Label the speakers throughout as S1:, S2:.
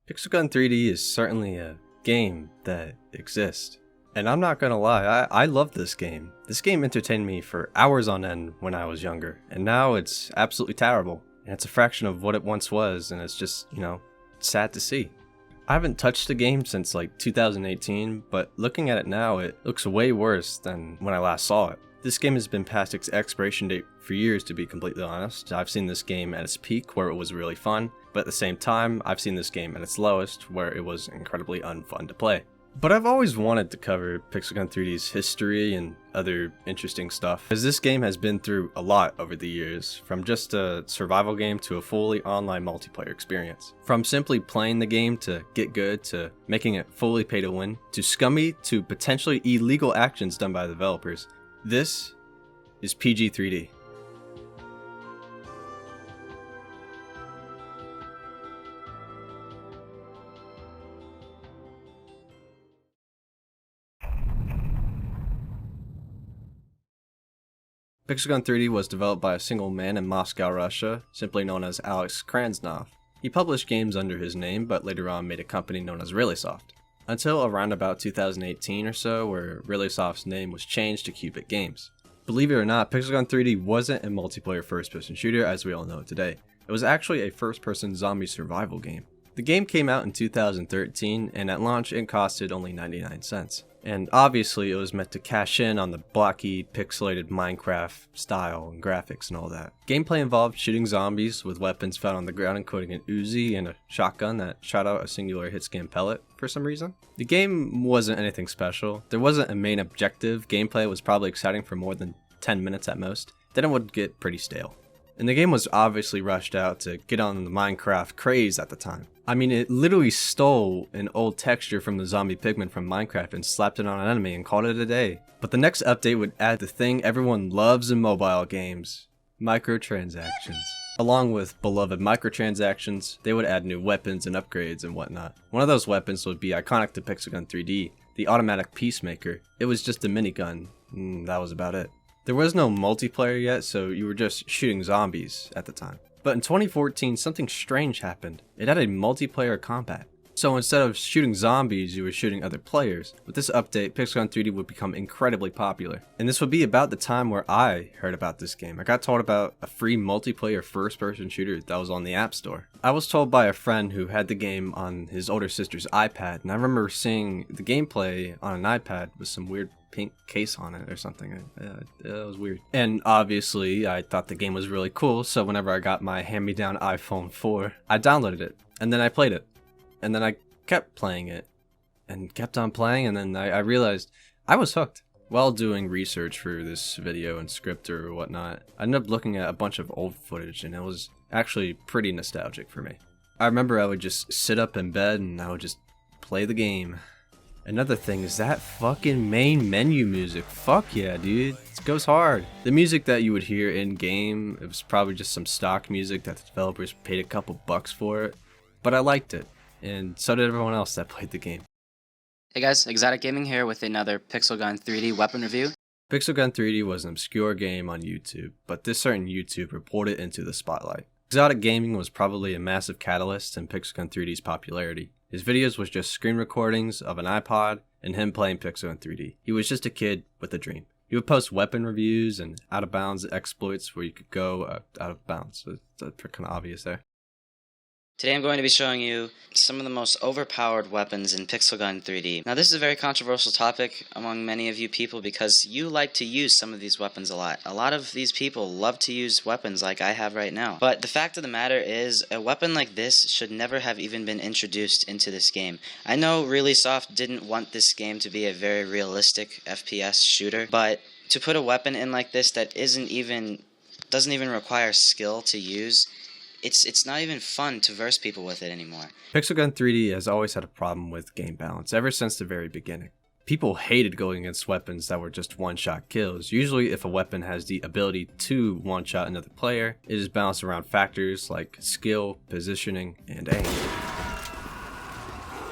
S1: Pixel Gun 3D is certainly a game that exists. And I'm not gonna lie, I love this game. This game entertained me for hours on end when I was younger, and now it's absolutely terrible. And it's a fraction of what it once was, and it's just, sad to see. I haven't touched the game since like 2018, but looking at it now, it looks way worse than when I last saw it. This game has been past its expiration date for years, to be completely honest. I've seen this game at its peak where it was really fun, but at the same time, I've seen this game at its lowest where it was incredibly unfun to play. But I've always wanted to cover Pixel Gun 3D's history and other interesting stuff, as this game has been through a lot over the years, from just a survival game to a fully online multiplayer experience. From simply playing the game to get good, to making it fully pay to win, to scummy, to potentially illegal actions done by the developers. This is PG 3D. Pixel Gun 3D was developed by a single man in Moscow, Russia, simply known as Alex Krasnov. He published games under his name, but later on made a company known as ReallySoft, until around about 2018 or so, where ReallySoft's name was changed to Cubic Games. Believe it or not, Pixel Gun 3D wasn't a multiplayer first-person shooter as we all know it today. It was actually a first-person zombie survival game. The game came out in 2013, and at launch it costed only 99 cents. And obviously it was meant to cash in on the blocky, pixelated Minecraft style and graphics and all that. Gameplay involved shooting zombies with weapons found on the ground, including an Uzi and a shotgun that shot out a singular hit-scan pellet for some reason. The game wasn't anything special. There wasn't a main objective. Gameplay was probably exciting for more than 10 minutes at most. Then it would get pretty stale. And the game was obviously rushed out to get on the Minecraft craze at the time. I mean, it literally stole an old texture from the zombie pigment from Minecraft and slapped it on an enemy and called it a day. But the next update would add the thing everyone loves in mobile games: microtransactions. Along with beloved microtransactions, they would add new weapons and upgrades and whatnot. One of those weapons would be iconic to Pixel Gun 3D, the automatic Peacemaker. It was just a minigun, and that was about it. There was no multiplayer yet, so you were just shooting zombies at the time. But in 2014, something strange happened. It added multiplayer combat. So instead of shooting zombies, you were shooting other players. With this update, Pixel Gun 3D would become incredibly popular. And this would be about the time where I heard about this game. I got told about a free multiplayer first-person shooter that was on the App Store. I was told by a friend who had the game on his older sister's iPad, and I remember seeing the gameplay on an iPad with some weird pink case on it or something. It was weird. And obviously, I thought the game was really cool, so whenever I got my hand-me-down iPhone 4, I downloaded it, and then I played it. And then I kept playing it, and kept on playing, and then I realized I was hooked. While doing research for this video and script or whatnot, I ended up looking at a bunch of old footage, and it was actually pretty nostalgic for me. I remember I would just sit up in bed, and I would just play the game. Another thing is that fucking main menu music. Fuck yeah, dude. It goes hard. The music that you would hear in-game, it was probably just some stock music that the developers paid a couple bucks for it, but I liked it. And so did everyone else that played the game.
S2: Hey guys, Exotic Gaming here with another Pixel Gun 3D weapon review.
S1: Pixel Gun 3D was an obscure game on YouTube, but this certain YouTuber poured it into the spotlight. Exotic Gaming was probably a massive catalyst in Pixel Gun 3D's popularity. His videos was just screen recordings of an iPod and him playing Pixel Gun 3D. He was just a kid with a dream. He would post weapon reviews and out-of-bounds exploits where you could go out of bounds. So it's kind of obvious there.
S2: Today I'm going to be showing you some of the most overpowered weapons in Pixel Gun 3D. Now this is a very controversial topic among many of you people because you like to use some of these weapons a lot. A lot of these people love to use weapons like I have right now. But the fact of the matter is, a weapon like this should never have even been introduced into this game. I know ReallySoft didn't want this game to be a very realistic FPS shooter, but to put a weapon in like this that doesn't even require skill to use, it's not even fun to verse people with it anymore.
S1: Pixel Gun 3D has always had a problem with game balance ever since the very beginning. People hated going against weapons that were just one-shot kills. Usually if a weapon has the ability to one-shot another player, it is balanced around factors like skill, positioning, and aim.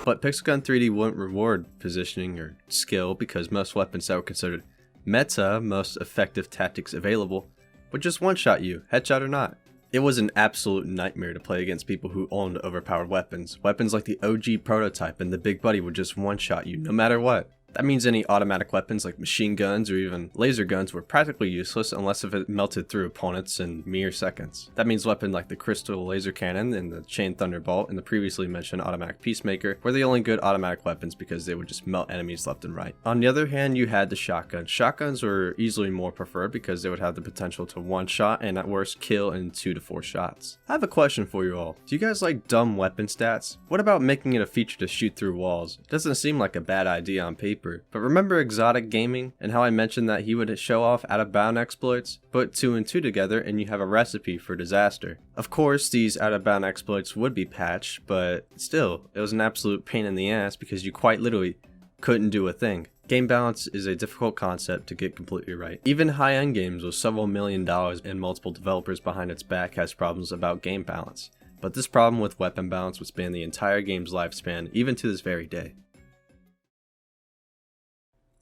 S1: But Pixel Gun 3D wouldn't reward positioning or skill because most weapons that were considered meta, most effective tactics available, would just one-shot you, headshot or not. It was an absolute nightmare to play against people who owned overpowered weapons. Weapons like the OG prototype and the Big Buddy would just one-shot you no matter what. That means any automatic weapons like machine guns or even laser guns were practically useless unless if it melted through opponents in mere seconds. That means weapons like the Crystal Laser Cannon and the Chain Thunderbolt and the previously mentioned Automatic Peacemaker were the only good automatic weapons because they would just melt enemies left and right. On the other hand, you had the shotgun. Shotguns were easily more preferred because they would have the potential to one-shot and at worst kill in 2 to 4 shots. I have a question for you all. Do you guys like dumb weapon stats? What about making it a feature to shoot through walls? It doesn't seem like a bad idea on paper. But remember Exotic Gaming and how I mentioned that he would show off out-of-bound exploits? Put 2 and 2 together and you have a recipe for disaster. Of course, these out-of-bound exploits would be patched, but still, it was an absolute pain in the ass because you quite literally couldn't do a thing. Game balance is a difficult concept to get completely right. Even high-end games with several $1 million and multiple developers behind its back has problems about game balance. But this problem with weapon balance would span the entire game's lifespan, even to this very day.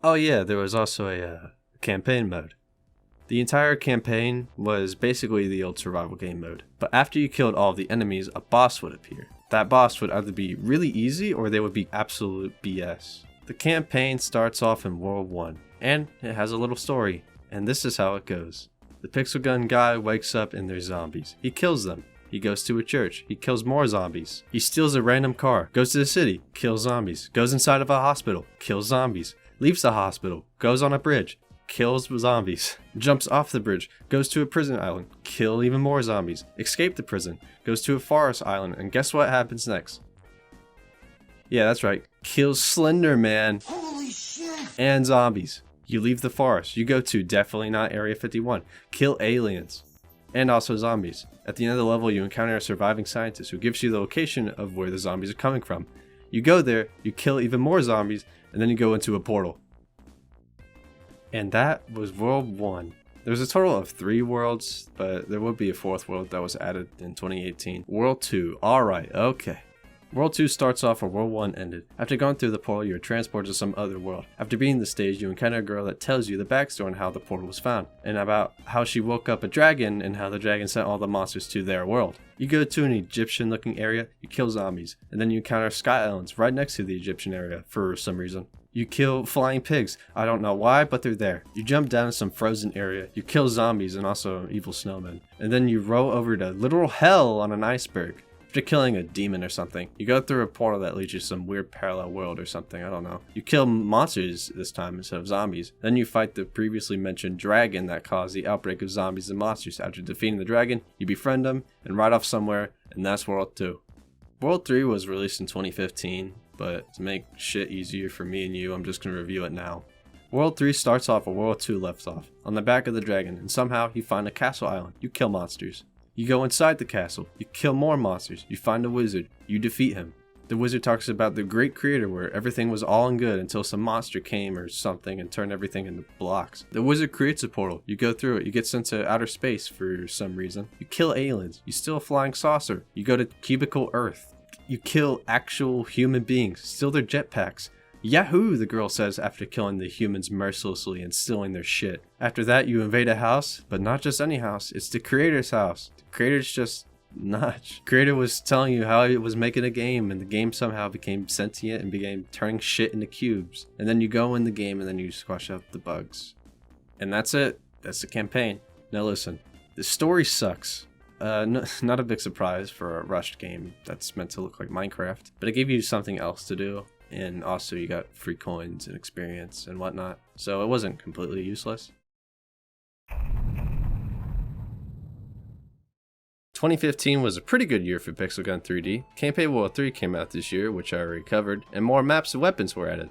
S1: Oh yeah, there was also a campaign mode. The entire campaign was basically the old survival game mode, but after you killed all of the enemies, a boss would appear. That boss would either be really easy or they would be absolute BS. The campaign starts off in World 1, and it has a little story, and this is how it goes. The pixel gun guy wakes up and there's zombies. He kills them. He goes to a church. He kills more zombies. He steals a random car. Goes to the city. Kills zombies. Goes inside of a hospital. Kills zombies. Leaves the hospital, goes on a bridge, kills zombies, jumps off the bridge, goes to a prison island, kill even more zombies, escape the prison, goes to a forest island, and guess what happens next? Yeah, that's right, kills Slender Man. Holy shit! And zombies. You leave the forest, you go to definitely not Area 51, kill aliens, and also zombies. At the end of the level, you encounter a surviving scientist who gives you the location of where the zombies are coming from. You go there, you kill even more zombies, and then you go into a portal. And that was World 1. There's a total of 3 worlds, but there would be a 4th world that was added in 2018. World 2, alright, okay. World 2 starts off where World 1 ended. After going through the portal, you're transported to some other world. After beating the stage, you encounter a girl that tells you the backstory on how the portal was found, and about how she woke up a dragon and how the dragon sent all the monsters to their world. You go to an Egyptian looking area, you kill zombies, and then you encounter Sky Islands right next to the Egyptian area for some reason. You kill flying pigs, I don't know why, but they're there. You jump down to some frozen area, you kill zombies and also evil snowmen, and then you row over to literal hell on an iceberg. After killing a demon or something, you go through a portal that leads you to some weird parallel world or something, I don't know. You kill monsters this time instead of zombies. Then you fight the previously mentioned dragon that caused the outbreak of zombies and monsters. After defeating the dragon, you befriend them and ride off somewhere, and that's World 2. World 3 was released in 2015, but to make shit easier for me and you, I'm just going to review it now. World 3 starts off where World 2 left off, on the back of the dragon, and somehow you find a castle island. You kill monsters. You go inside the castle, you kill more monsters, you find a wizard, you defeat him. The wizard talks about the great creator where everything was all in good until some monster came or something and turned everything into blocks. The wizard creates a portal, you go through it, you get sent to outer space for some reason. You kill aliens, you steal a flying saucer, you go to cubicle Earth. You kill actual human beings, steal their jetpacks. Yahoo, the girl says after killing the humans mercilessly and stealing their shit. After that, you invade a house, but not just any house, it's the creator's house. The creator's just nuts. The creator was telling you how he was making a game, and the game somehow became sentient and began turning shit into cubes. And then you go in the game and then you squash out the bugs. And that's it. That's the campaign. Now listen, the story sucks. Not a big surprise for a rushed game that's meant to look like Minecraft, but it gave you something else to do. And also you got free coins and experience and whatnot, so it wasn't completely useless. 2015 was a pretty good year for Pixel Gun 3D. Campaign World 3 came out this year, which I already covered, and more maps and weapons were added.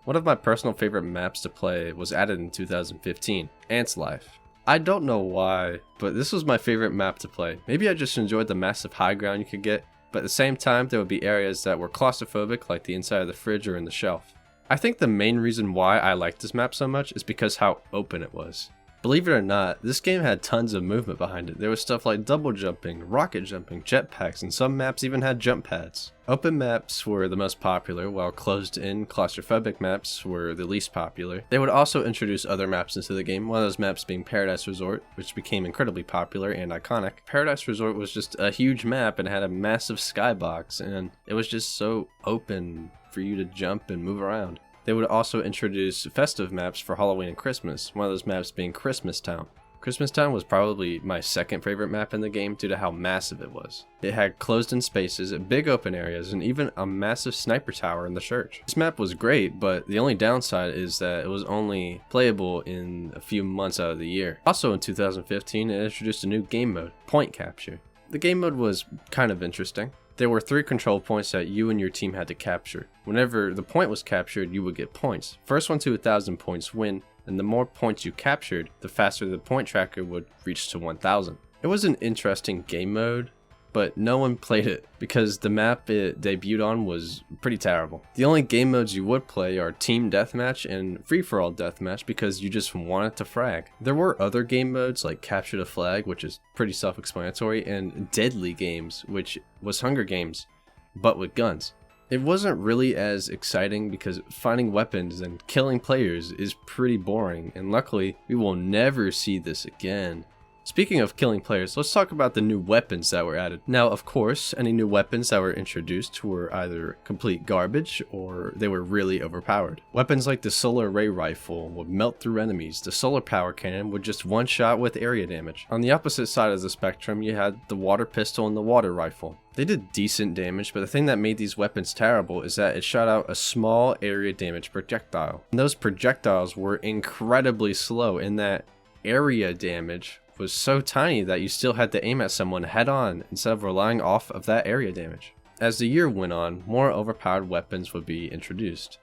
S1: One of my personal favorite maps to play was added in 2015, Ant's Life. I don't know why, but this was my favorite map to play. Maybe I just enjoyed the massive high ground you could get, but at the same time there would be areas that were claustrophobic like the inside of the fridge or in the shelf. I think the main reason why I liked this map so much is because how open it was. Believe it or not, this game had tons of movement behind it. There was stuff like double jumping, rocket jumping, jetpacks, and some maps even had jump pads. Open maps were the most popular, while closed-in, claustrophobic maps were the least popular. They would also introduce other maps into the game, one of those maps being Paradise Resort, which became incredibly popular and iconic. Paradise Resort was just a huge map and had a massive skybox, and it was just so open for you to jump and move around. They would also introduce festive maps for Halloween and Christmas, one of those maps being Christmas Town. Christmas Town was probably my second favorite map in the game due to how massive it was. It had closed-in spaces, big open areas, and even a massive sniper tower in the church. This map was great, but the only downside is that it was only playable in a few months out of the year. Also in 2015, it introduced a new game mode, Point Capture. The game mode was kind of interesting. There were 3 control points that you and your team had to capture. Whenever the point was captured, you would get points. First one to 1,000 points win, and the more points you captured, the faster the point tracker would reach to 1,000. It was an interesting game mode, but no one played it because the map it debuted on was pretty terrible. The only game modes you would play are Team Deathmatch and Free-for-all Deathmatch because you just wanted to frag. There were other game modes like Capture the Flag, which is pretty self-explanatory, and Deadly Games, which was Hunger Games, but with guns. It wasn't really as exciting because finding weapons and killing players is pretty boring, and luckily we will never see this again. Speaking of killing players, let's talk about the new weapons that were added. Now, of course, any new weapons that were introduced were either complete garbage or they were really overpowered. Weapons like the solar ray rifle would melt through enemies. The solar power cannon would just one-shot with area damage. On the opposite side of the spectrum, you had the water pistol and the water rifle. They did decent damage, but the thing that made these weapons terrible is that it shot out a small area damage projectile. And those projectiles were incredibly slow in that area damage was so tiny that you still had to aim at someone head on instead of relying off of that area damage. As the year went on, more overpowered weapons would be introduced.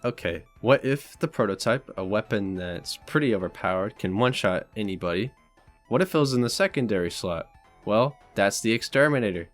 S1: Okay, what if the prototype, a weapon that's pretty overpowered, can one-shot anybody? What if it was in the secondary slot? Well, that's the Exterminator.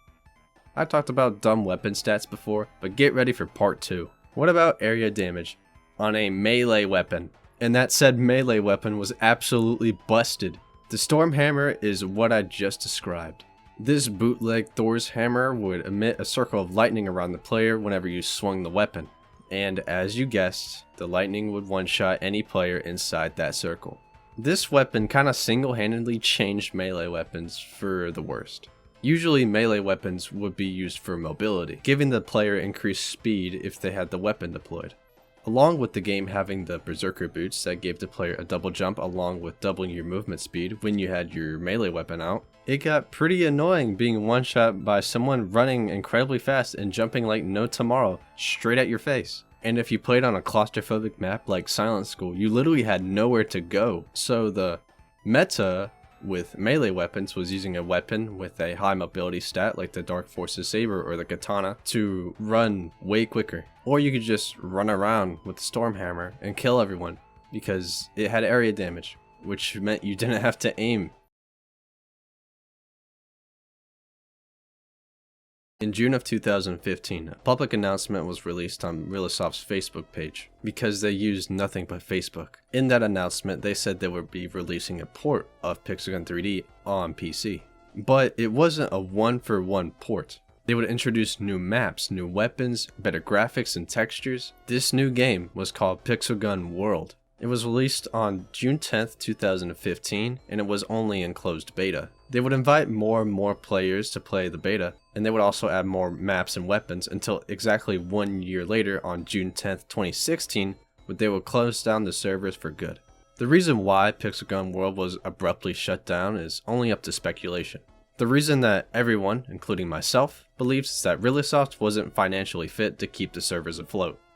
S1: I talked about dumb weapon stats before, but get ready for part 2. What about area damage on a melee weapon? And that said melee weapon was absolutely busted. The Storm Hammer is what I just described. This bootleg Thor's hammer would emit a circle of lightning around the player whenever you swung the weapon. And as you guessed, the lightning would one-shot any player inside that circle. This weapon kinda single-handedly changed melee weapons for the worst. Usually melee weapons would be used for mobility, giving the player increased speed if they had the weapon deployed. Along with the game having the Berserker boots that gave the player a double jump along with doubling your movement speed when you had your melee weapon out, it got pretty annoying being one-shot by someone running incredibly fast and jumping like no tomorrow straight at your face. And if you played on a claustrophobic map like Silent School, you literally had nowhere to go. So the meta with melee weapons was using a weapon with a high mobility stat like the Dark Forces Saber or the Katana to run way quicker. Or you could just run around with the Storm Hammer and kill everyone because it had area damage, which meant you didn't have to aim. In June of 2015, a public announcement was released on Realisoft's Facebook page because they used nothing but Facebook. In that announcement, they said they would be releasing a port of Pixelgun 3D on PC. But it wasn't a one-for-one port. They would introduce new maps, new weapons, better graphics and textures. This new game was called Pixelgun World. It was released on June 10th, 2015, and it was only in closed beta. They would invite more and more players to play the beta, and they would also add more maps and weapons until exactly 1 year later on June 10th, 2016, when they would close down the servers for good. The reason why Pixelgun World was abruptly shut down is only up to speculation. The reason that everyone, including myself, believes is that Realisoft wasn't financially fit to keep the servers afloat. –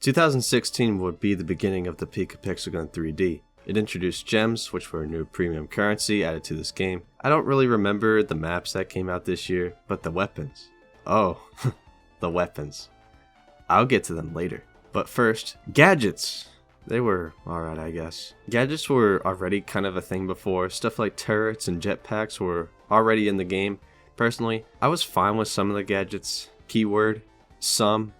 S1: 2016 would be the beginning of the peak of Pixelgun 3D. It introduced gems, which were a new premium currency added to this game. I don't really remember the maps that came out this year, but the weapons. Oh, the weapons. I'll get to them later. But first, gadgets! They were alright, I guess. Gadgets were already kind of a thing before. Stuff like turrets and jetpacks were already in the game. Personally, I was fine with some of the gadgets. Keyword, some.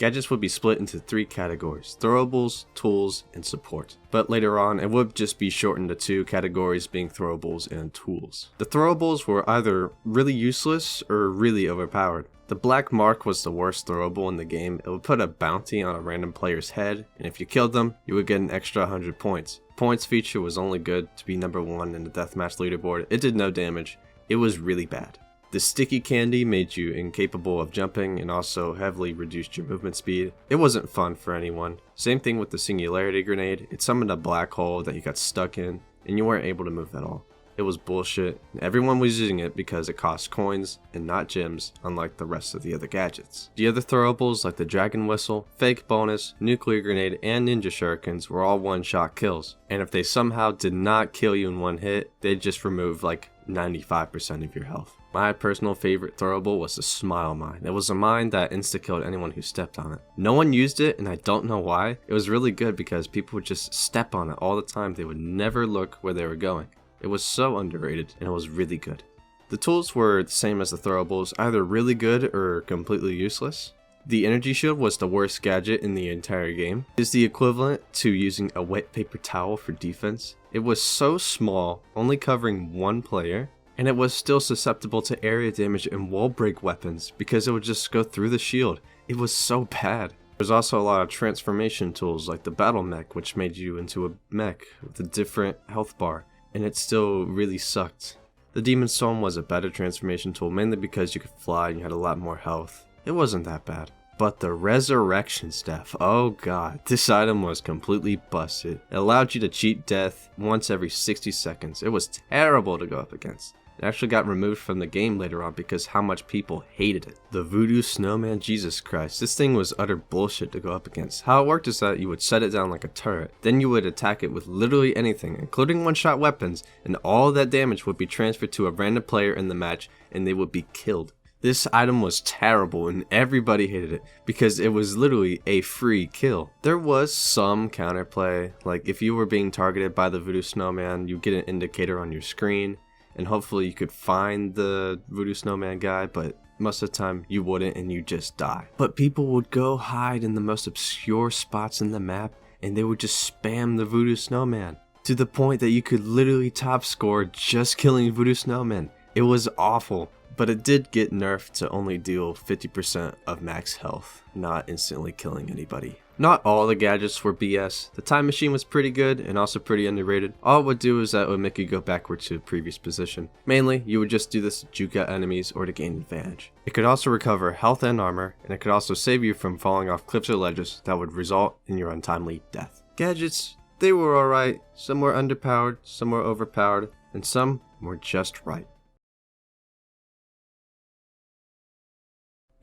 S1: Gadgets would be split into 3 categories: throwables, tools, and support. But later on, it would just be shortened to 2 categories, being throwables and tools. The throwables were either really useless or really overpowered. The black mark was the worst throwable in the game. It would put a bounty on a random player's head, and if you killed them, you would get an extra 100 points. Points feature was only good to be number 1 in the deathmatch leaderboard. It did no damage. It was really bad. The sticky candy made you incapable of jumping and also heavily reduced your movement speed. It wasn't fun for anyone. Same thing with the singularity grenade. It summoned a black hole that you got stuck in and you weren't able to move at all. It was bullshit. Everyone was using it because it cost coins and not gems, unlike the rest of the other gadgets. The other throwables like the dragon whistle, fake bonus, nuclear grenade, and ninja shurikens were all one-shot kills. And if they somehow did not kill you in one hit, they'd just remove like 95% of your health. My personal favorite throwable was the smile mine. It was a mine that insta-killed anyone who stepped on it. No one used it and I don't know why. It was really good because people would just step on it all the time. They would never look where they were going. It was so underrated and it was really good. The tools were the same as the throwables, either really good or completely useless. The energy shield was the worst gadget in the entire game. It is the equivalent to using a wet paper towel for defense. It was so small, only covering one player, and it was still susceptible to area damage and wall break weapons because it would just go through the shield. It was so bad. There's also a lot of transformation tools like the battle mech, which made you into a mech with a different health bar, and it still really sucked. The Demon Storm was a better transformation tool, mainly because you could fly and you had a lot more health. It wasn't that bad. But the Resurrection Staff, oh god, this item was completely busted. It allowed you to cheat death once every 60 seconds. It was terrible to go up against. It actually got removed from the game later on because how much people hated it. The Voodoo Snowman, Jesus Christ, this thing was utter bullshit to go up against. How it worked is that you would set it down like a turret, then you would attack it with literally anything, including one-shot weapons, and all that damage would be transferred to a random player in the match, and they would be killed. This item was terrible and everybody hated it because it was literally a free kill. There was some counterplay, like if you were being targeted by the Voodoo Snowman, you get an indicator on your screen and hopefully you could find the Voodoo Snowman guy, but most of the time you wouldn't and you just die. But people would go hide in the most obscure spots in the map and they would just spam the Voodoo Snowman to the point that you could literally top score just killing Voodoo Snowman. It was awful. But it did get nerfed to only deal 50% of max health, not instantly killing anybody. Not all the gadgets were BS. The time machine was pretty good and also pretty underrated. All it would do is that it would make you go backward to the previous position. Mainly, you would just do this to juke out enemies or to gain advantage. It could also recover health and armor, and it could also save you from falling off cliffs or ledges that would result in your untimely death. Gadgets, they were alright. Some were underpowered, some were overpowered, and some were just right.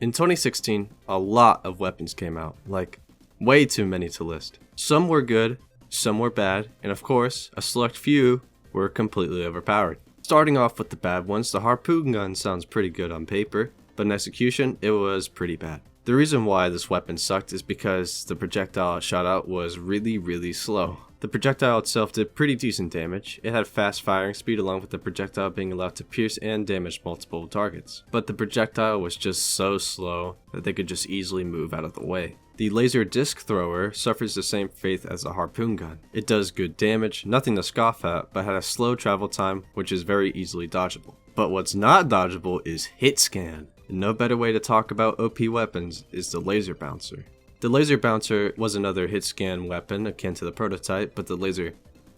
S1: In 2016, a lot of weapons came out, like way too many to list. Some were good, some were bad, and of course, a select few were completely overpowered. Starting off with the bad ones, the harpoon gun sounds pretty good on paper, but in execution, it was pretty bad. The reason why this weapon sucked is because the projectile it shot out was really slow. The projectile itself did pretty decent damage. It had fast firing speed along with the projectile being allowed to pierce and damage multiple targets. But the projectile was just so slow that they could just easily move out of the way. The laser disc thrower suffers the same fate as the harpoon gun. It does good damage, nothing to scoff at, but had a slow travel time which is very easily dodgeable. But what's not dodgeable is hit scan. And no better way to talk about OP weapons is the laser bouncer. The laser bouncer was another hit scan weapon akin to the prototype, but the laser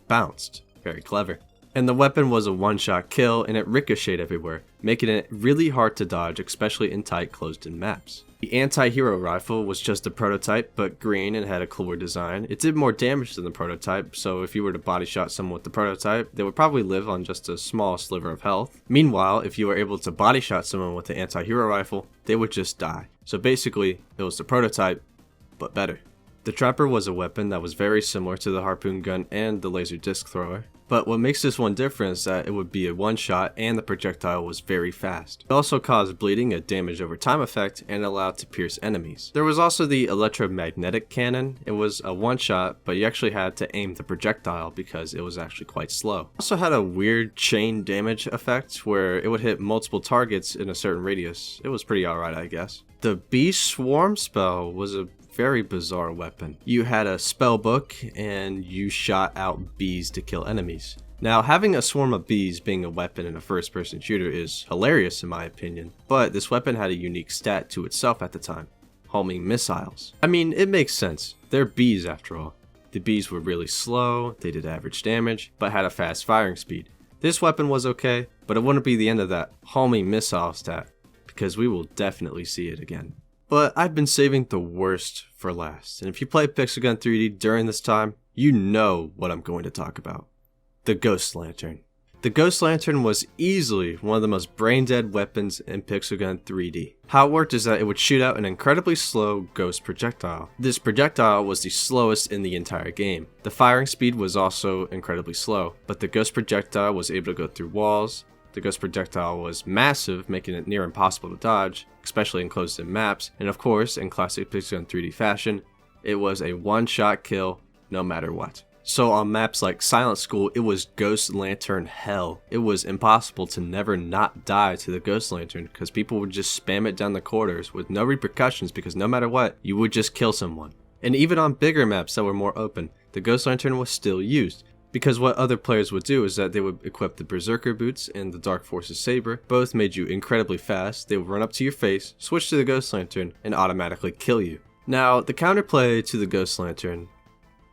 S1: bounced. Very clever. And the weapon was a one-shot kill and it ricocheted everywhere, making it really hard to dodge, especially in tight closed-in maps. The anti-hero rifle was just a prototype, but green and had a cooler design. It did more damage than the prototype, so if you were to body shot someone with the prototype, they would probably live on just a small sliver of health. Meanwhile, if you were able to body shot someone with the anti-hero rifle, they would just die. So basically, it was the prototype, but better. The trapper was a weapon that was very similar to the harpoon gun and the laser disc thrower. But what makes this one different is that it would be a one-shot and the projectile was very fast. It also caused bleeding, a damage over time effect, and allowed to pierce enemies. There was also the electromagnetic cannon. It was a one-shot, but you actually had to aim the projectile because it was actually quite slow. It also had a weird chain damage effect where it would hit multiple targets in a certain radius. It was pretty alright, I guess. The Beast Swarm spell was a very bizarre weapon. You had a spell book and you shot out bees to kill enemies. Now, having a swarm of bees being a weapon in a first-person shooter is hilarious in my opinion, but this weapon had a unique stat to itself at the time: homing missiles. I mean, it makes sense. They're bees after all. The bees were really slow, they did average damage, but had a fast firing speed. This weapon was okay, but it wouldn't be the end of that homing missile stat, because we will definitely see it again. But I've been saving the worst for last, and if you play Pixel 3D during this time, you know what I'm going to talk about. The Ghost Lantern. The Ghost Lantern was easily one of the most brain-dead weapons in Pixel 3D. How it worked is that it would shoot out an incredibly slow ghost projectile. This projectile was the slowest in the entire game. The firing speed was also incredibly slow, but the ghost projectile was able to go through walls. The ghost projectile was massive, making it near impossible to dodge, especially in closed-in maps, and of course, in classic Pixel 3D fashion, it was a one-shot kill no matter what. So on maps like Silent School, it was Ghost Lantern hell. It was impossible to never not die to the Ghost Lantern because people would just spam it down the corridors with no repercussions, because no matter what, you would just kill someone. And even on bigger maps that were more open, the Ghost Lantern was still used. Because what other players would do is that they would equip the Berserker Boots and the Dark Forces Saber. Both made you incredibly fast. They would run up to your face, switch to the Ghost Lantern, and automatically kill you. Now, the counterplay to the Ghost Lantern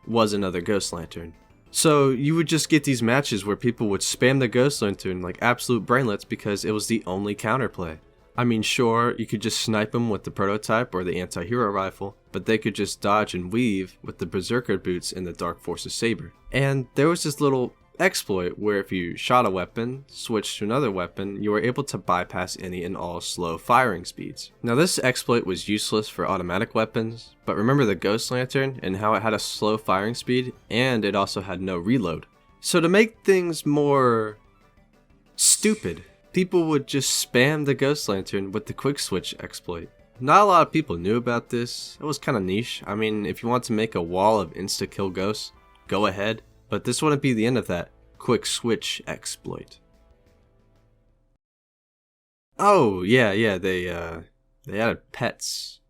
S1: was another Ghost Lantern. So you would just get these matches where people would spam the Ghost Lantern like absolute brainlets because it was the only counterplay. I mean, sure, you could just snipe them with the prototype or the anti-hero rifle, but they could just dodge and weave with the Berserker Boots and the Dark Forces Saber. And there was this little exploit where if you shot a weapon, switched to another weapon, you were able to bypass any and all slow firing speeds. Now this exploit was useless for automatic weapons, but remember the Ghost Lantern and how it had a slow firing speed, and it also had no reload. So to make things more stupid, people would just spam the Ghost Lantern with the quick switch exploit. Not a lot of people knew about this. It was kind of niche. I mean, if you want to make a wall of insta-kill ghosts, go ahead. But this wouldn't be the end of that quick switch exploit. Oh, yeah, they added pets.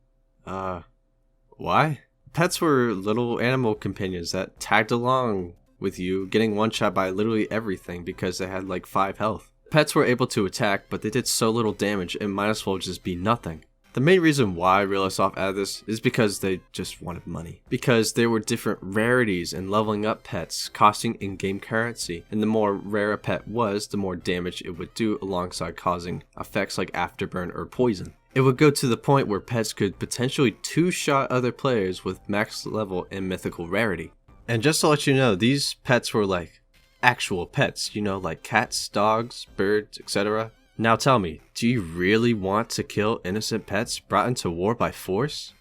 S1: Why? Pets were little animal companions that tagged along with you, getting one shot by literally everything because they had like 5 health. Pets were able to attack, but they did so little damage, it might as well just be nothing. The main reason why Realisoft added this is because they just wanted money. Because there were different rarities and leveling up pets costing in-game currency, and the more rare a pet was, the more damage it would do alongside causing effects like afterburn or poison. It would go to the point where pets could potentially two-shot other players with max level and mythical rarity. And just to let you know, these pets were like actual pets, you know, like cats, dogs, birds, etc. Now tell me, do you really want to kill innocent pets brought into war by force?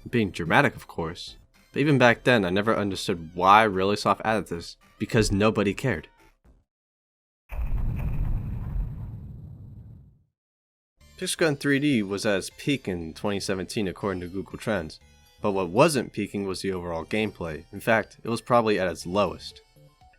S1: I'm being dramatic, of course. But even back then, I never understood why Realisoft added this, because nobody cared. Pixel 3D was at its peak in 2017 according to Google Trends, but what wasn't peaking was the overall gameplay. In fact, it was probably at its lowest.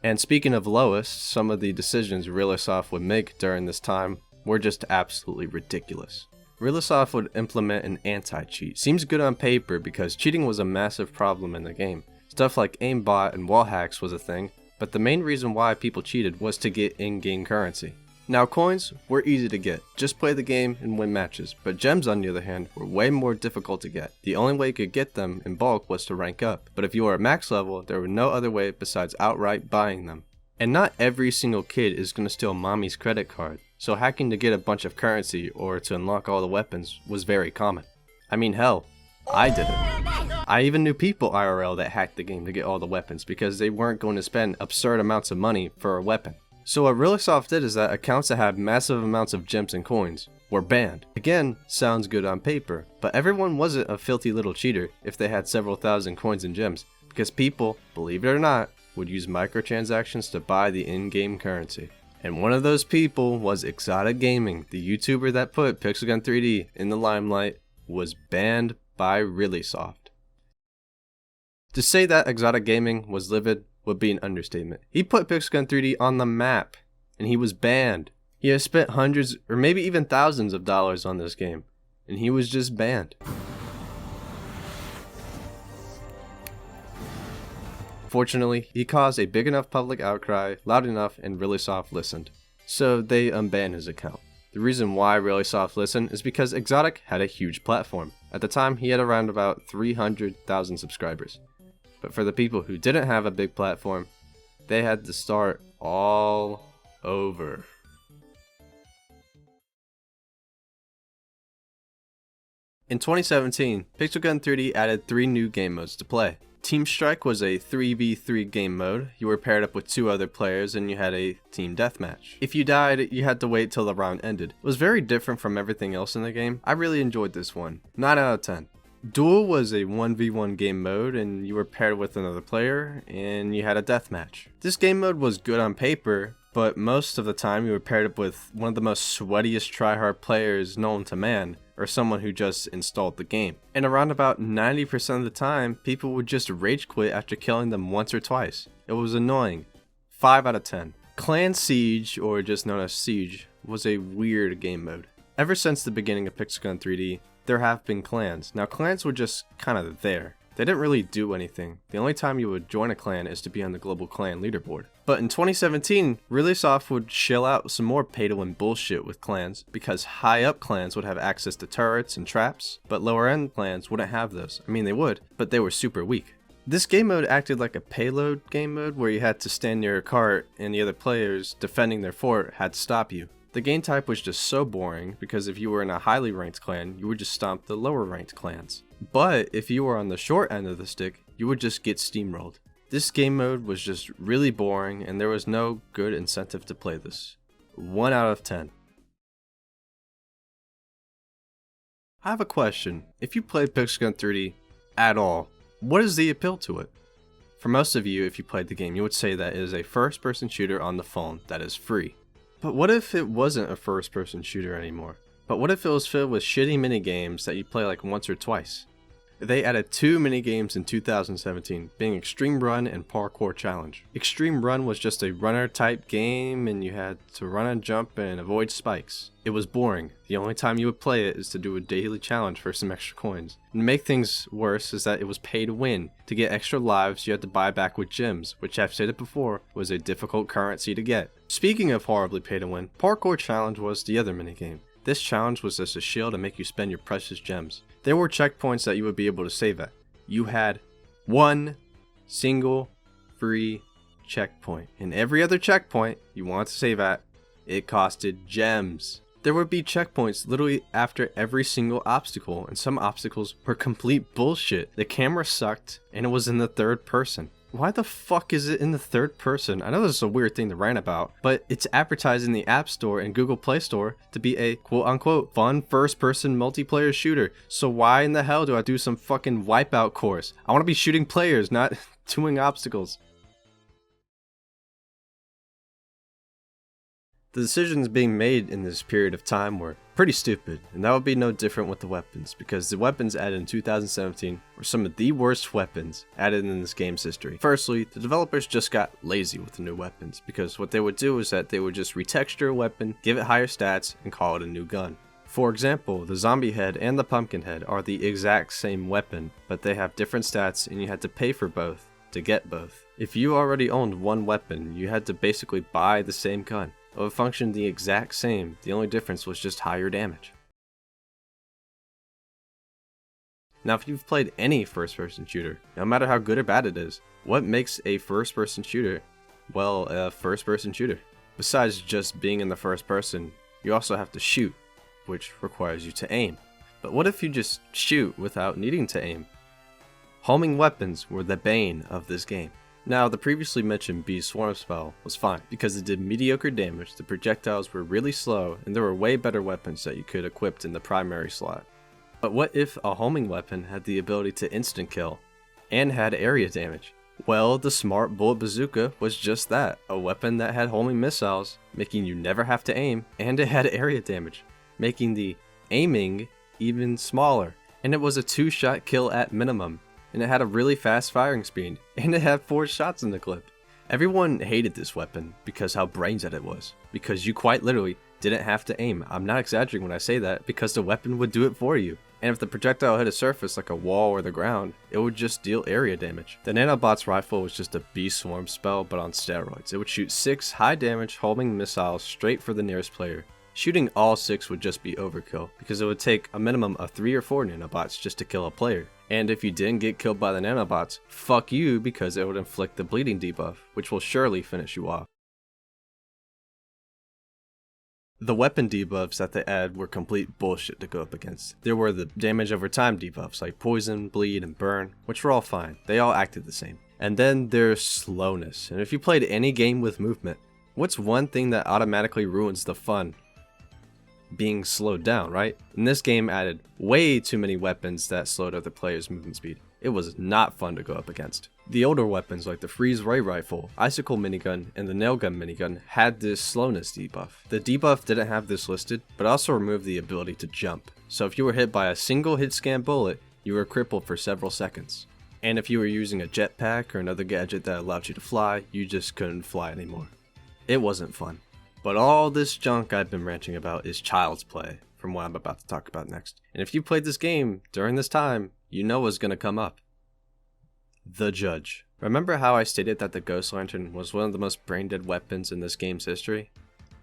S1: And speaking of lowest, some of the decisions Realisoft would make during this time were just absolutely ridiculous. Realisoft would implement an anti-cheat. Seems good on paper because cheating was a massive problem in the game. Stuff like aimbot and wall hacks was a thing, but the main reason why people cheated was to get in-game currency. Now coins were easy to get, just play the game and win matches, but gems on the other hand were way more difficult to get. The only way you could get them in bulk was to rank up, but if you were at max level, there was no other way besides outright buying them. And not every single kid is going to steal mommy's credit card, so hacking to get a bunch of currency or to unlock all the weapons was very common. I mean hell, I did it. I even knew people IRL that hacked the game to get all the weapons because they weren't going to spend absurd amounts of money for a weapon. So what Realisoft did is that accounts that had massive amounts of gems and coins were banned. Again, sounds good on paper, but everyone wasn't a filthy little cheater if they had several thousand coins and gems, because people, believe it or not, would use microtransactions to buy the in-game currency. And one of those people was Exotic Gaming. The YouTuber that put Pixel 3D in the limelight was banned by Realisoft. To say that Exotic Gaming was livid would be an understatement. He put Pixel 3D on the map, and he was banned. He has spent hundreds or maybe even thousands of dollars on this game, and he was just banned. Fortunately, he caused a big enough public outcry, loud enough, and ReallySoft listened. So they unbanned his account. The reason why ReallySoft listened is because Exotic had a huge platform. At the time, he had around about 300,000 subscribers. But for the people who didn't have a big platform, they had to start all over. In 2017, Pixelgun 3D added 3 new game modes to play. Team Strike was a 3v3 game mode. You were paired up with 2 other players and you had a team deathmatch. If you died, you had to wait till the round ended. It was very different from everything else in the game. I really enjoyed this one. 9 out of 10. Duel was a 1v1 game mode and you were paired with another player and you had a deathmatch. This game mode was good on paper, but most of the time you were paired up with one of the most sweatiest tryhard players known to man, or someone who just installed the game. And around about 90% of the time, people would just rage quit after killing them once or twice. It was annoying. 5 out of 10. Clan Siege, or just known as Siege, was a weird game mode. Ever since the beginning of Pixelgun 3D, there have been clans. Now clans were just kind of there. They didn't really do anything. The only time you would join a clan is to be on the global clan leaderboard. But in 2017, ReallySoft would shill out some more pay-to-win bullshit with clans, because high-up clans would have access to turrets and traps, but lower-end clans wouldn't have those. I mean, they would, but they were super weak. This game mode acted like a payload game mode where you had to stand near a cart and the other players defending their fort had to stop you. The game type was just so boring because if you were in a highly ranked clan, you would just stomp the lower ranked clans. But if you were on the short end of the stick, you would just get steamrolled. This game mode was just really boring and there was no good incentive to play this. 1 out of 10. I have a question. If you played Pixelgun 3D at all, what is the appeal to it? For most of you, if you played the game, you would say that it is a first-person shooter on the phone that is free. But what if it wasn't a first-person shooter anymore? But what if it was filled with shitty minigames that you play like once or twice? They added 2 minigames in 2017, being Extreme Run and Parkour Challenge. Extreme Run was just a runner type game and you had to run and jump and avoid spikes. It was boring. The only time you would play it is to do a daily challenge for some extra coins. And to make things worse is that it was pay to win. To get extra lives you had to buy back with gems, which I've stated before was a difficult currency to get. Speaking of horribly pay to win, Parkour Challenge was the other minigame. This challenge was just a shield to make you spend your precious gems. There were checkpoints that you would be able to save at. You had one single free checkpoint. And every other checkpoint you wanted to save at, it costed gems. There would be checkpoints literally after every single obstacle, and some obstacles were complete bullshit. The camera sucked, and it was in the third person. Why the fuck is it in the third person? I know this is a weird thing to rant about, but it's advertised in the App Store and Google Play Store to be a quote-unquote fun first-person multiplayer shooter. So why in the hell do I do some fucking Wipeout course? I want to be shooting players, not doing obstacles. The decisions being made in this period of time were pretty stupid, and that would be no different with the weapons, because the weapons added in 2017 were some of the worst weapons added in this game's history. Firstly, the developers just got lazy with the new weapons, because what they would do is that they would just retexture a weapon, give it higher stats, and call it a new gun. For example, the zombie head and the pumpkin head are the exact same weapon, but they have different stats and you had to pay for both to get both. If you already owned one weapon, you had to basically buy the same gun. It would function the exact same, the only difference was just higher damage. Now if you've played any first-person shooter, no matter how good or bad it is, what makes a first-person shooter, well, a first-person shooter? Besides just being in the first person, you also have to shoot, which requires you to aim. But what if you just shoot without needing to aim? Homing weapons were the bane of this game. Now, the previously mentioned Bee Swarm spell was fine, because it did mediocre damage, the projectiles were really slow, and there were way better weapons that you could equip in the primary slot. But what if a homing weapon had the ability to instant kill, and had area damage? Well, the Smart Bullet Bazooka was just that, a weapon that had homing missiles, making you never have to aim, and it had area damage, making the aiming even smaller. And it was a 2-shot kill at minimum. And it had a really fast firing speed, and it had 4 shots in the clip. Everyone hated this weapon because how brain dead it was, because you quite literally didn't have to aim. I'm not exaggerating when I say that, because the weapon would do it for you. And if the projectile hit a surface like a wall or the ground, it would just deal area damage. The Nanobot's rifle was just a beast swarm spell, but on steroids. It would shoot 6 high damage homing missiles straight for the nearest player. Shooting all 6 would just be overkill, because it would take a minimum of 3 or 4 nanobots just to kill a player. And if you didn't get killed by the nanobots, fuck you, because it would inflict the bleeding debuff, which will surely finish you off. The weapon debuffs that they added were complete bullshit to go up against. There were the damage over time debuffs like poison, bleed, and burn, which were all fine. They all acted the same. And then there's slowness. And if you played any game with movement, what's one thing that automatically ruins the fun? Being slowed down, right? And this game added way too many weapons that slowed other players' movement speed. It was not fun to go up against. The older weapons like the freeze ray rifle, icicle minigun, and the nailgun minigun had this slowness debuff. The debuff didn't have this listed, but also removed the ability to jump. So if you were hit by a single hit scan bullet, you were crippled for several seconds. And if you were using a jetpack or another gadget that allowed you to fly, you just couldn't fly anymore. It wasn't fun. But all this junk I've been ranting about is child's play, from what I'm about to talk about next. And if you played this game during this time, you know what's gonna come up. The Judge. Remember how I stated that the Ghost Lantern was one of the most brain-dead weapons in this game's history?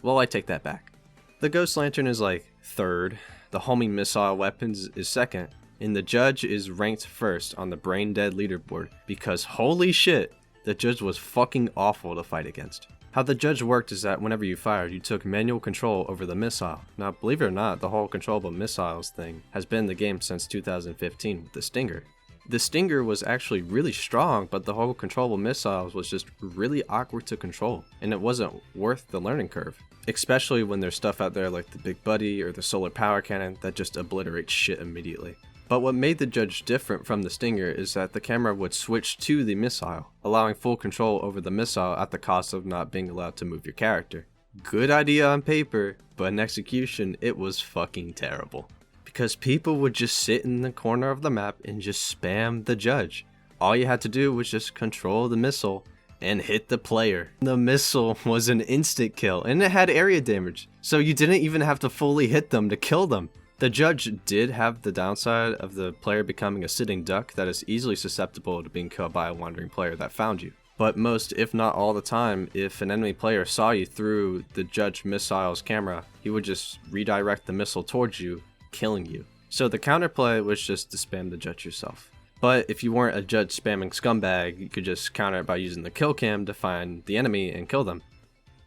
S1: Well, I take that back. The Ghost Lantern is like third, the homing missile weapons is second, and the Judge is ranked first on the brain-dead leaderboard because holy shit, the Judge was fucking awful to fight against. How the Judge worked is that whenever you fired, you took manual control over the missile. Now, believe it or not, the whole controllable missiles thing has been in the game since 2015 with the Stinger. The Stinger was actually really strong, but the whole controllable missiles was just really awkward to control, and it wasn't worth the learning curve. Especially when there's stuff out there like the Big Buddy or the Solar Power Cannon that just obliterates shit immediately. But what made the Judge different from the Stinger is that the camera would switch to the missile, allowing full control over the missile at the cost of not being allowed to move your character. Good idea on paper, but in execution it was fucking terrible. Because people would just sit in the corner of the map and just spam the Judge. All you had to do was just control the missile and hit the player. The missile was an instant kill and it had area damage, so you didn't even have to fully hit them to kill them. The Judge did have the downside of the player becoming a sitting duck that is easily susceptible to being killed by a wandering player that found you. But most, if not all the time, if an enemy player saw you through the Judge missile's camera, he would just redirect the missile towards you, killing you. So the counterplay was just to spam the Judge yourself. But if you weren't a Judge spamming scumbag, you could just counter it by using the kill cam to find the enemy and kill them.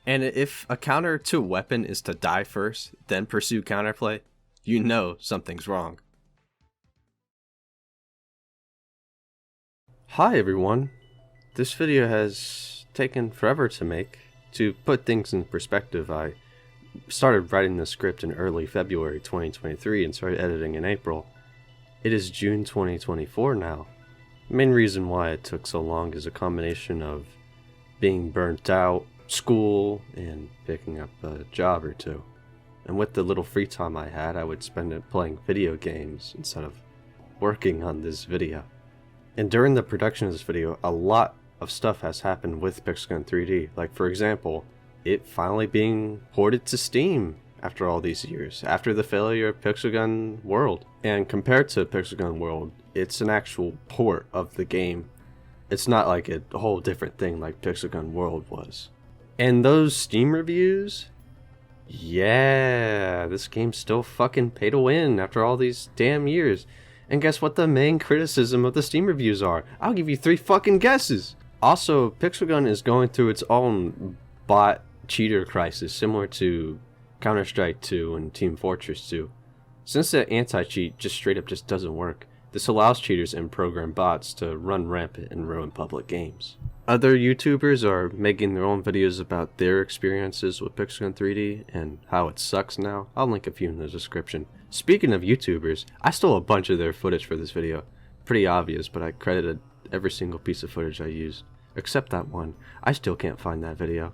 S1: And if a counter to a weapon is to die first, then pursue counterplay, you know something's wrong. Hi everyone. This video has taken forever to make. To put things in perspective, I started writing the script in early February 2023 and started editing in April. It is June 2024 now. The main reason why it took so long is a combination of being burnt out, school, and picking up a job or two. And with the little free time I had, I would spend it playing video games instead of working on this video. And during the production of this video, a lot of stuff has happened with Pixelgun 3D. Like for example, it finally being ported to Steam after all these years, after the failure of Pixelgun World. And compared to Pixelgun World, it's an actual port of the game. It's not like a whole different thing like Pixelgun World was. And those Steam reviews, yeah, this game's still fucking pay to win after all these damn years. And guess what the main criticism of the Steam reviews are? I'll give you 3 fucking guesses. Also, Pixelgun is going through its own bot cheater crisis similar to Counter-Strike 2 and Team Fortress 2. Since the anti-cheat just straight up just doesn't work, this allows cheaters and program bots to run rampant and ruin public games. Other YouTubers are making their own videos about their experiences with Pixelgun 3D and how it sucks now. I'll link a few in the description. Speaking of YouTubers, I stole a bunch of their footage for this video. Pretty obvious, but I credited every single piece of footage I used. Except that one. I still can't find that video.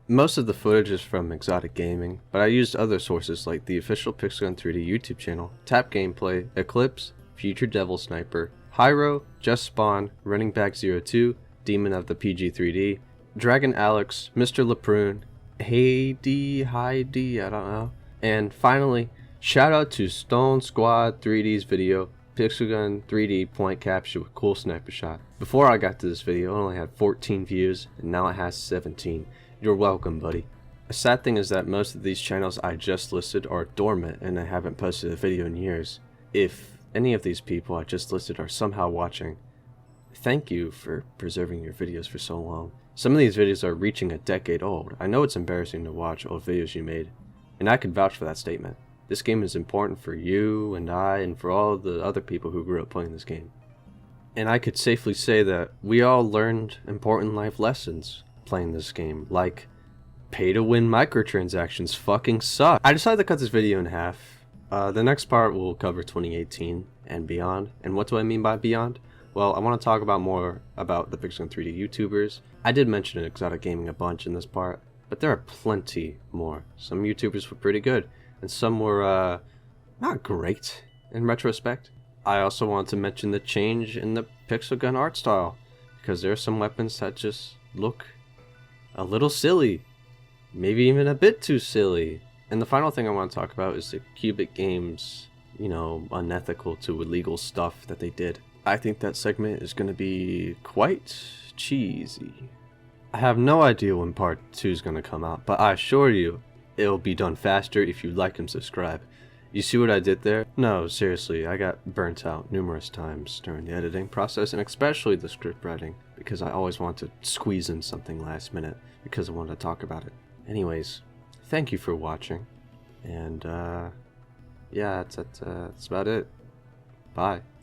S1: Most of the footage is from Exotic Gaming, but I used other sources like the official Pixelgun 3D YouTube channel, Tap Gameplay, Eclipse, Future Devil Sniper, Hyro, Just Spawn, Running Back 02, Demon of the PG3D, Dragon Alex, Mr. Leprune, Heidi, I don't know, and finally, Shout out to Stone Squad 3D's video, Pixel Gun 3D point capture with cool sniper shot. Before I got to this video, it only had 14 views, and now it has 17. You're welcome, buddy. A sad thing is that most of these channels I just listed are dormant and I haven't posted a video in years. If any of these people I just listed are somehow watching, thank you for preserving your videos for so long. Some of these videos are reaching a decade old. I know it's embarrassing to watch old videos you made, and I can vouch for that statement. This game is important for you and I and for all the other people who grew up playing this game. And I could safely say that we all learned important life lessons playing this game, like pay-to-win microtransactions fucking suck. I decided to cut this video in half. The next part will cover 2018 and beyond. And what do I mean by beyond? Well, I want to talk about more about the Pixel Gun 3D YouTubers. I did mention Exotic Gaming a bunch in this part, but there are plenty more. Some YouTubers were pretty good, and some were not great in retrospect. I also want to mention the change in the Pixel Gun art style, because there are some weapons that just look a little silly, maybe even a bit too silly. And the final thing I want to talk about is the Cubic Games, unethical to illegal stuff that they did. I think that segment is going to be quite cheesy. I have no idea when part 2 is going to come out, but I assure you, it'll be done faster if you like and subscribe. You see what I did there? No, seriously, I got burnt out numerous times during the editing process, and especially the script writing, because I always want to squeeze in something last minute, because I wanted to talk about it. Anyways, thank you for watching, and yeah, that's about it. Bye.